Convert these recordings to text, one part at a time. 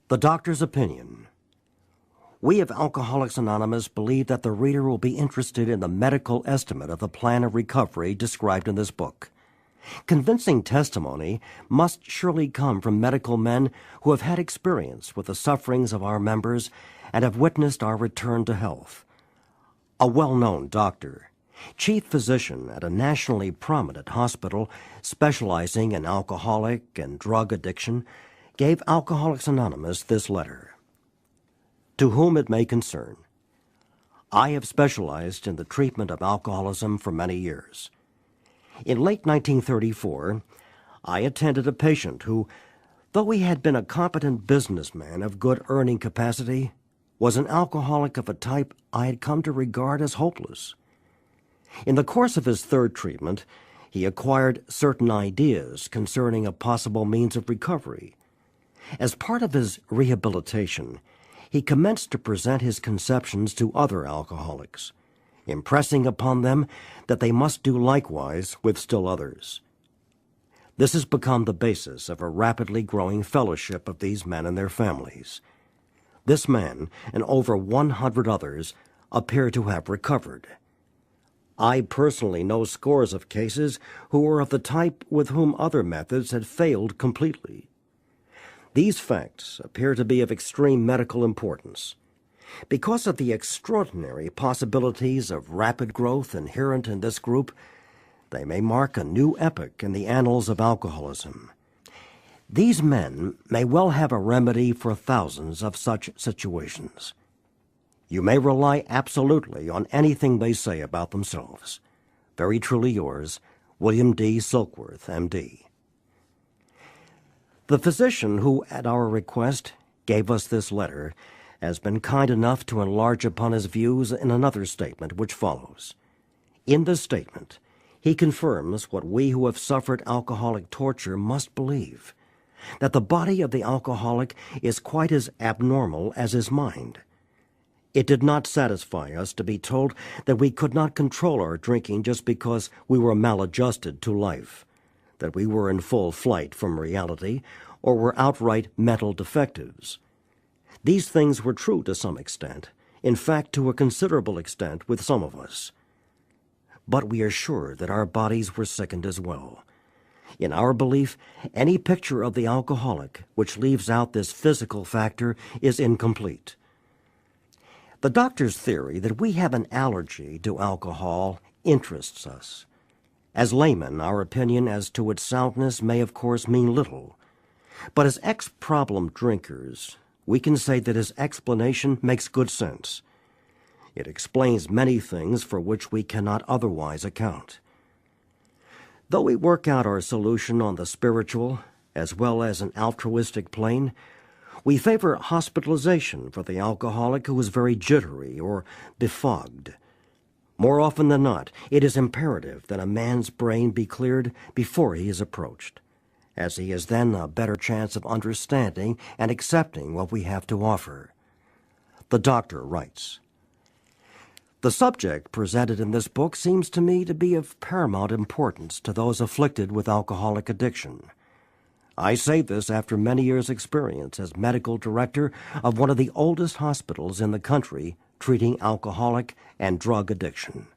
The doctor's opinion. We of Alcoholics Anonymous believe that the reader will be interested in the medical estimate of the plan of recovery described in this book. Convincing testimony must surely come from medical men who have had experience with the sufferings of our members and have witnessed our return to health. A well-known doctor, chief physician at a nationally prominent hospital specializing in alcoholic and drug addiction, gave Alcoholics Anonymous this letter. To whom it may concern, I have specialized in the treatment of alcoholism for many years. In late 1934, I attended a patient who, though he had been a competent businessman of good earning capacity, was an alcoholic of a type I had come to regard as hopeless. In the course of his third treatment, he acquired certain ideas concerning a possible means of recovery. As part of his rehabilitation, he commenced to present his conceptions to other alcoholics, impressing upon them that they must do likewise with still others. This has become the basis of a rapidly growing fellowship of these men and their families. This man and over 100 others appear to have recovered. I personally know scores of cases who were of the type with whom other methods had failed completely. These facts appear to be of extreme medical importance. Because of the extraordinary possibilities of rapid growth inherent in this group, they may mark a new epoch in the annals of alcoholism. These men may well have a remedy for thousands of such situations. You may rely absolutely on anything they say about themselves. Very truly yours, William D. Silkworth, M.D. The physician who, at our request, gave us this letter has been kind enough to enlarge upon his views in another statement which follows. In this statement, he confirms what we who have suffered alcoholic torture must believe, that the body of the alcoholic is quite as abnormal as his mind. It did not satisfy us to be told that we could not control our drinking just because we were maladjusted to life, that we were in full flight from reality, or were outright mental defectives. These things were true to some extent, in fact to a considerable extent with some of us. But we are sure that our bodies were sickened as well. In our belief, any picture of the alcoholic which leaves out this physical factor is incomplete. The doctor's theory that we have an allergy to alcohol interests us. As laymen, our opinion as to its soundness may of course mean little. But as ex-problem drinkers, we can say that his explanation makes good sense. It explains many things for which we cannot otherwise account. Though we work out our solution on the spiritual as well as an altruistic plane, we favor hospitalization for the alcoholic who is very jittery or befogged. More often than not, it is imperative that a man's brain be cleared before he is approached, as he has then a better chance of understanding and accepting what we have to offer. The doctor writes, The subject presented in this book seems to me to be of paramount importance to those afflicted with alcoholic addiction. I say this after many years' experience as medical director of one of the oldest hospitals in the country treating alcoholic and drug addiction.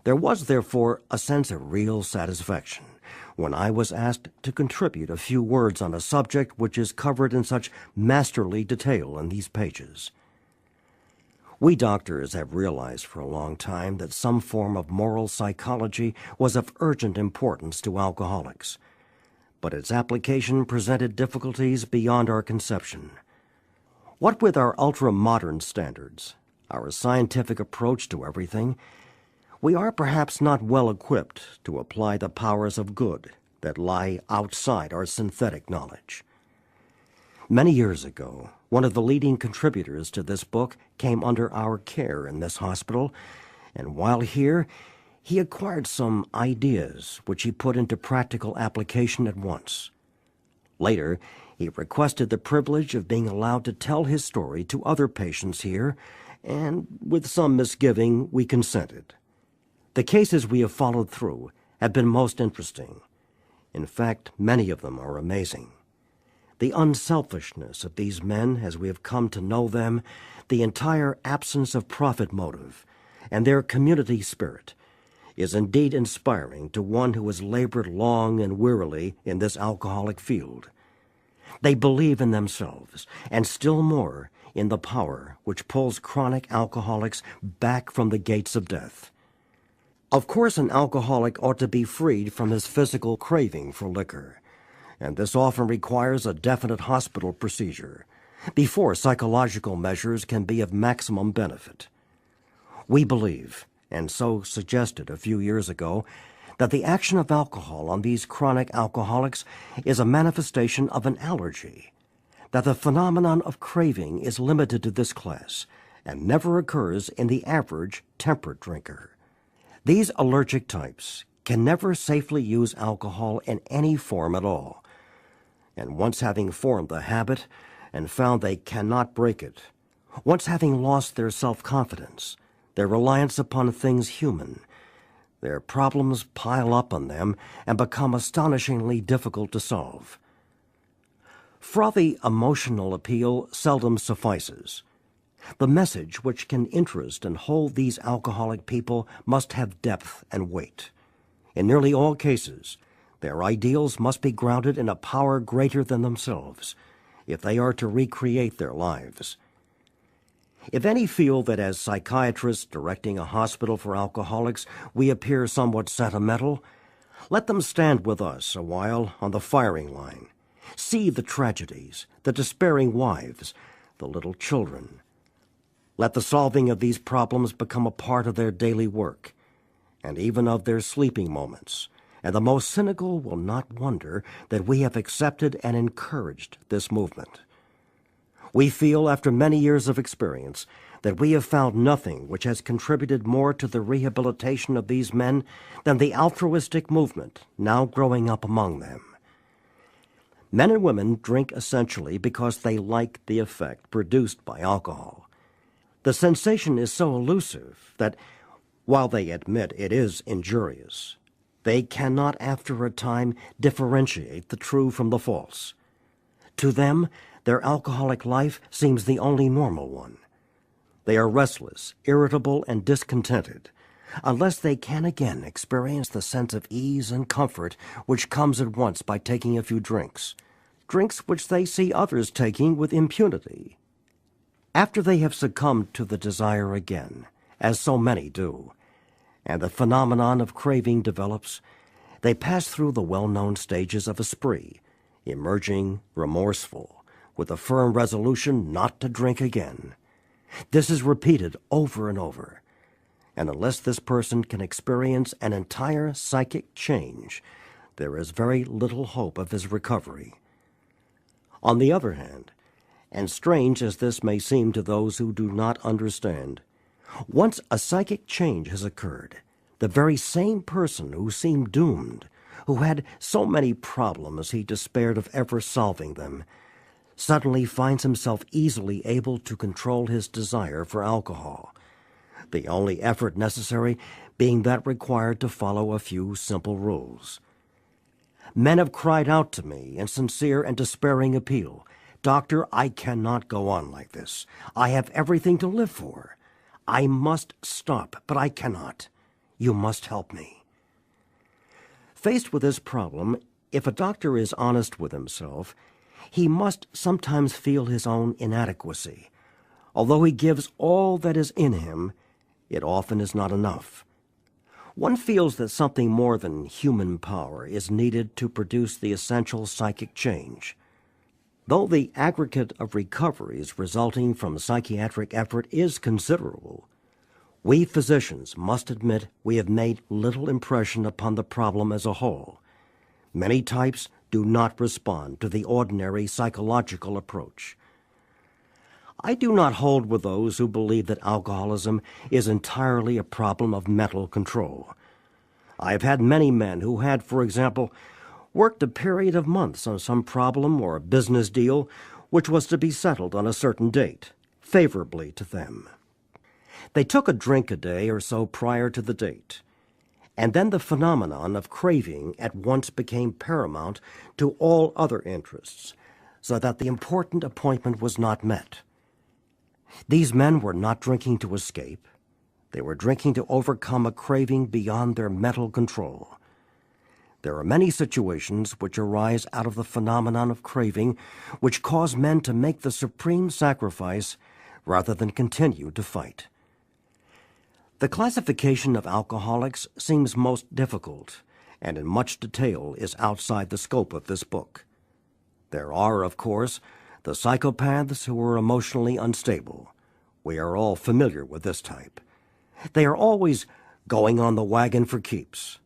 There was, therefore, a sense of real satisfaction when I was asked to contribute a few words on a subject which is covered in such masterly detail in these pages. We doctors have realized for a long time that some form of moral psychology was of urgent importance to alcoholics, but its application presented difficulties beyond our conception. What with our ultra-modern standards, our scientific approach to everything, we are perhaps not well equipped to apply the powers of good that lie outside our synthetic knowledge. Many years ago, one of the leading contributors to this book came under our care in this hospital, and while here, he acquired some ideas which he put into practical application at once. Later, he requested the privilege of being allowed to tell his story to other patients here, and with some misgiving, we consented. The cases we have followed through have been most interesting. In fact, many of them are amazing. the unselfishness of these men as we have come to know them, the entire absence of profit motive, and their community spirit is indeed inspiring to one who has labored long and wearily in this alcoholic field. They believe in themselves, and still more in the power which pulls chronic alcoholics back from the gates of death. Of course, an alcoholic ought to be freed from his physical craving for liquor, and this often requires a definite hospital procedure before psychological measures can be of maximum benefit. We believe, and so suggested a few years ago, that the action of alcohol on these chronic alcoholics is a manifestation of an allergy, that the phenomenon of craving is limited to this class and never occurs in the average temperate drinker. These allergic types can never safely use alcohol in any form at all, and once having formed the habit and found they cannot break it, once having lost their self-confidence, their reliance upon things human, their problems pile up on them and become astonishingly difficult to solve. Frothy emotional appeal seldom suffices. The message which can interest and hold these alcoholic people must have depth and weight. In nearly all cases, their ideals must be grounded in a power greater than themselves, if they are to recreate their lives. If any feel that as psychiatrists directing a hospital for alcoholics we appear somewhat sentimental, let them stand with us a while on the firing line, see the tragedies, the despairing wives, the little children. Let the solving of these problems become a part of their daily work, and even of their sleeping moments, and the most cynical will not wonder that we have accepted and encouraged this movement. We feel, after many years of experience, that we have found nothing which has contributed more to the rehabilitation of these men than the altruistic movement now growing up among them. Men and women drink essentially because they like the effect produced by alcohol. The sensation is so elusive that, while they admit it is injurious, they cannot after a time differentiate the true from the false. To them, their alcoholic life seems the only normal one. They are restless, irritable, and discontented, unless they can again experience the sense of ease and comfort which comes at once by taking a few drinks which they see others taking with impunity. After they have succumbed to the desire again, as so many do, and the phenomenon of craving develops, they pass through the well-known stages of a spree, emerging remorseful, with a firm resolution not to drink again. This is repeated over and over, and unless this person can experience an entire psychic change, there is very little hope of his recovery. On the other hand, and strange as this may seem to those who do not understand, once a psychic change has occurred, the very same person who seemed doomed, who had so many problems he despaired of ever solving them, suddenly finds himself easily able to control his desire for alcohol, the only effort necessary being that required to follow a few simple rules. Men have cried out to me in sincere and despairing appeal, "Doctor, I cannot go on like this. I have everything to live for. I must stop, but I cannot. You must help me." Faced with this problem, if a doctor is honest with himself, he must sometimes feel his own inadequacy. Although he gives all that is in him, it often is not enough. One feels that something more than human power is needed to produce the essential psychic change. Though the aggregate of recoveries resulting from psychiatric effort is considerable, we physicians must admit we have made little impression upon the problem as a whole. Many types do not respond to the ordinary psychological approach. I do not hold with those who believe that alcoholism is entirely a problem of mental control. I have had many men who had, for example, worked a period of months on some problem or business deal which was to be settled on a certain date, favorably to them. They took a drink a day or so prior to the date, and then the phenomenon of craving at once became paramount to all other interests, so that the important appointment was not met. These men were not drinking to escape. They were drinking to overcome a craving beyond their mental control. There are many situations which arise out of the phenomenon of craving which cause men to make the supreme sacrifice rather than continue to fight. The classification of alcoholics seems most difficult, and in much detail is outside the scope of this book. There are, of course, the psychopaths who are emotionally unstable. We are all familiar with this type. They are always going on the wagon for keeps.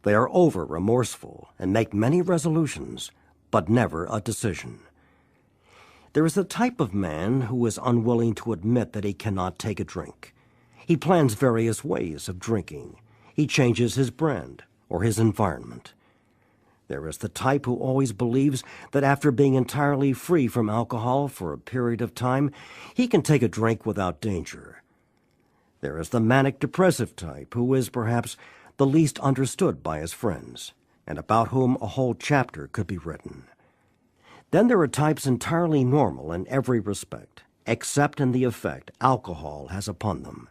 They are over-remorseful and make many resolutions, but never a decision. There is the type of man who is unwilling to admit that he cannot take a drink. He plans various ways of drinking. He changes his brand or his environment. There is the type who always believes that after being entirely free from alcohol for a period of time, he can take a drink without danger. There is the manic-depressive type who is perhaps the least understood by his friends, and about whom a whole chapter could be written. Then there are types entirely normal in every respect, except in the effect alcohol has upon them.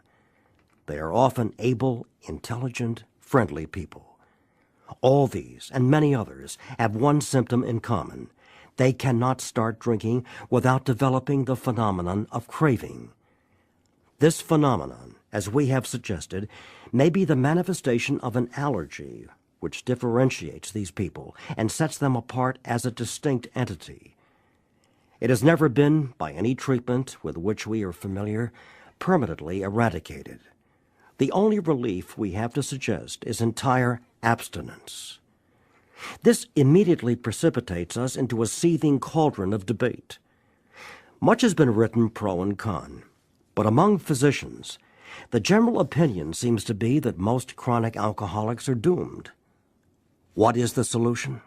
They are often able, intelligent, friendly people. All these, and many others, have one symptom in common. They cannot start drinking without developing the phenomenon of craving. This phenomenon, as we have suggested, may be the manifestation of an allergy which differentiates these people and sets them apart as a distinct entity. It has never been, by any treatment with which we are familiar, permanently eradicated. The only relief we have to suggest is entire abstinence. This immediately precipitates us into a seething cauldron of debate. Much has been written pro and con, but among physicians, the general opinion seems to be that most chronic alcoholics are doomed. What is the solution?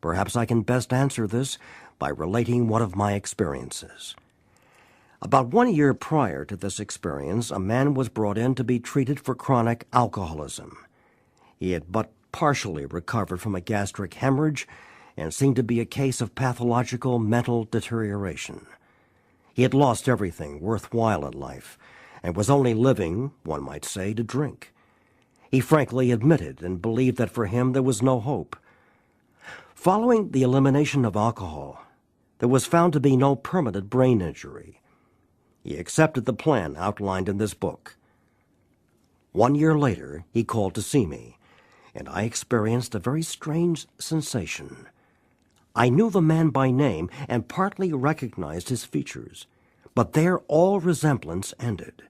Perhaps I can best answer this by relating one of my experiences. About 1 year prior to this experience, a man was brought in to be treated for chronic alcoholism. He had but partially recovered from a gastric hemorrhage and seemed to be a case of pathological mental deterioration. He had lost everything worthwhile in life and was only living, one might say, to drink. He frankly admitted and believed that for him there was no hope. Following the elimination of alcohol, there was found to be no permanent brain injury. He accepted the plan outlined in this book. 1 year later, he called to see me, and I experienced a very strange sensation. I knew the man by name and partly recognized his features, but there all resemblance ended.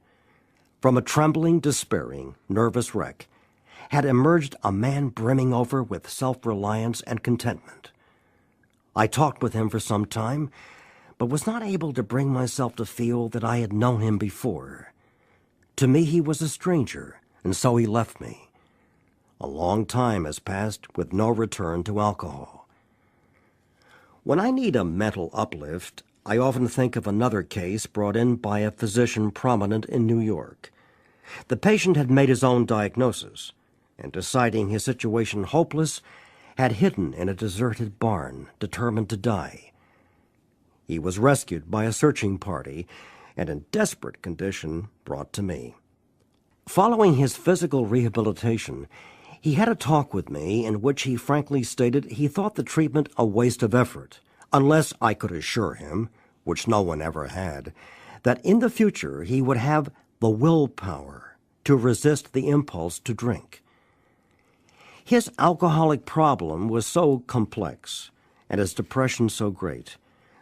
From a trembling, despairing, nervous wreck had emerged a man brimming over with self-reliance and contentment. I talked with him for some time, but was not able to bring myself to feel that I had known him before. To me he was a stranger, and so he left me. A long time has passed with no return to alcohol. When I need a mental uplift, I often think of another case brought in by a physician prominent in New York. The patient had made his own diagnosis, and deciding his situation hopeless, had hidden in a deserted barn, determined to die. He was rescued by a searching party, and in desperate condition brought to me. Following his physical rehabilitation, he had a talk with me in which he frankly stated he thought the treatment a waste of effort, unless I could assure him, which no one ever had, that in the future he would have the willpower to resist the impulse to drink. His alcoholic problem was so complex, and his depression so great,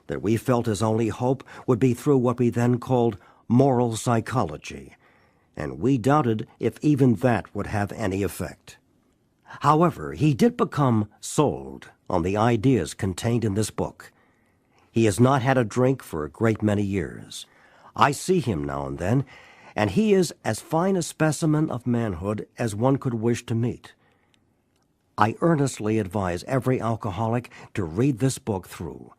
that we felt his only hope would be through what we then called moral psychology, and we doubted if even that would have any effect. However, he did become sold on the ideas contained in this book. He has not had a drink for a great many years. I see him now and then, and he is as fine a specimen of manhood as one could wish to meet. I earnestly advise every alcoholic to read this book through,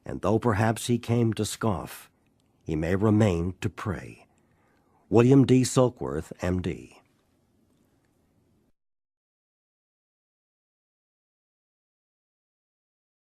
and though perhaps he came to scoff, he may remain to pray. William D. Silkworth, M.D.